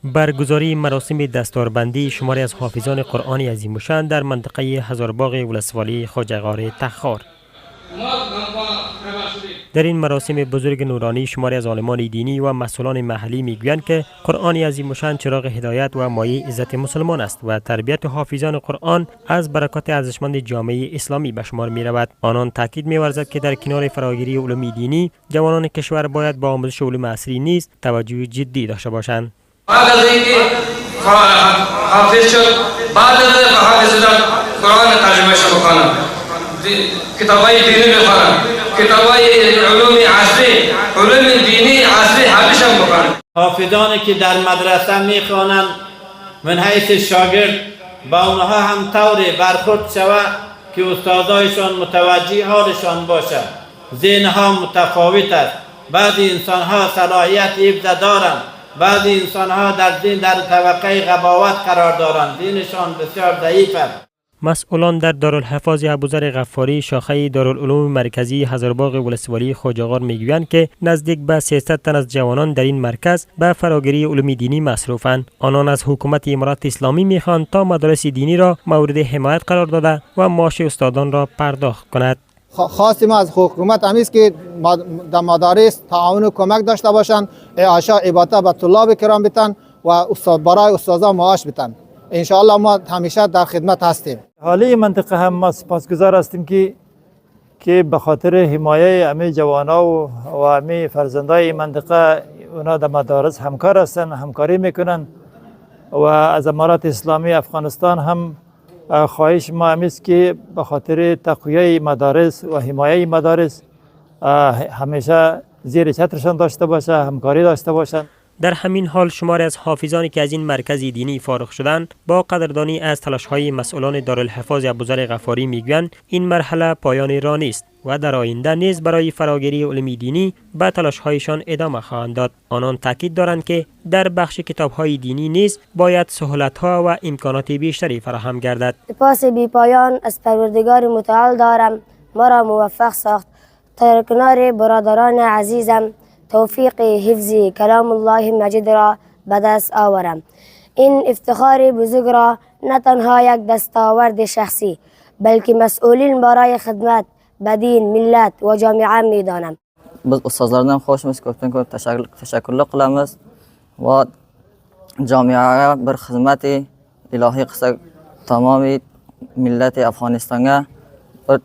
برگزاری مراسم دستاربندی شماری از حافظان قرآن عظیم الشأن در منطقه هزارباغ ولسوالی خواجه غار تخار. در این مراسم بزرگ نورانی شماری از عالمان دینی و مسئولان محلی میگویند که قرآن عظیم الشأن چراغ هدایت و مایه عزت مسلمان است و تربیت حافظان قرآن از برکات ارزشمند جامعه اسلامی به شمار می رود. آنان تاکید می‌ورزد که در کنار فراگیری علوم دینی، جوانان کشور باید با آموزش علوم عصری نیز توجه جدی داشته باشند. بعد از اینکه حافظ شد، بعد از حافظ شدن قرآن ترجمه شد بخوانم، کتابای دینی بخوانم، کتابای علوم عصری، علوم دینی عصری حافظ هم بخوانم. حافظانی که در مدرسه میخوانند من حیث شاگرد با اونها هم طوری برخورد شود که استادایشان متوجه حالشان باشد. ذهنها متفاوت است. بعضی انسانها صلاحیت حفظ دارند، بعضی انسانها در دین در طبقه غباوت قرار دارند، دینشان بسیار ضعیف است. مسئولان در دارالحفاظ ابوذر غفاری شاخه دارالعلوم مرکزی هزارباغ ولسوالی خواجه غار میگویند که نزدیک به 300 تن از جوانان در این مرکز به فراگیری علوم دینی مصروفند. آنان از حکومت امارات اسلامی میخواهند تا مدارس دینی را مورد حمایت قرار داده و معاش استادان را پرداخت کند. خواست ما از حکومت همیست که در مدارس تعاون و کمک داشته باشند، اعاشا عبادت به طلاب کرام بتن و برای استادان معاش بتن. ان شاء الله ما همیشه در خدمت هستیم. حالی منطقه هم ما سپاسگزار هستیم که به خاطر حمایه همه جوانا و همه فرزندای منطقه اونا در مدارس همکار هستن، همکاری میکنن و از امارات اسلامی افغانستان هم خواهش ما همیست که به خاطر تقویه مدارس و حمایه مدارس همیشه زیر چترشان داشته باشه، همکاری داشته باشند. در همین حال شماری از حافظانی که از این مرکز دینی فارغ شدند با قدردانی از تلاش‌های مسئولان دارالحفاظ ابوذر غفاری میگویند این مرحله پایان راه نیست و در آینده نیز برای فراگیری علوم دینی به تلاش‌هایشان ادامه خواهند داد. آنان تاکید دارند که در بخش کتاب‌های دینی نیز باید سهولت‌ها و امکانات بیشتری فراهم گردد. سپاس بی پایان از پروردگار متعال دارم ما را موفق ساخت تا کنار برادران عزیزم توفیق حفظ کلام الله مجید را به دست آورم. این افتخار بزرگ را نه تنها یک دستاورد شخصی بلکه مسئولین برای خدمت به دین، ملت و جامعه می دانم. biz ustozlardan xo'shmiz, ko'pdan ko'p tashakkurlar qilamiz va jamiyaga bir xizmati ilohiy qilsak tamomiy millati Afg'onistonga bir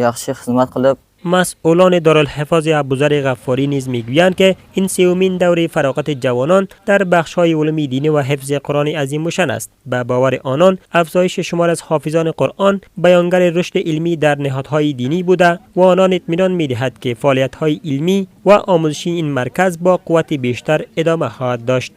yaxshi xizmat qilib. مسئولان دارالحفاظ ابوذر غفاری نیز میگویند که این سومین دوره فراغت جوانان در بخش‌های علوم دینی و حفظ قرآن عظیم الشأن است. به باور آنان افزایش شمار از حافظان قرآن بیانگر رشد علمی در نهادهای دینی بوده و آنان اطمینان می‌دهد که فعالیت‌های علمی و آموزشی این مرکز با قوت بیشتر ادامه خواهد داشت.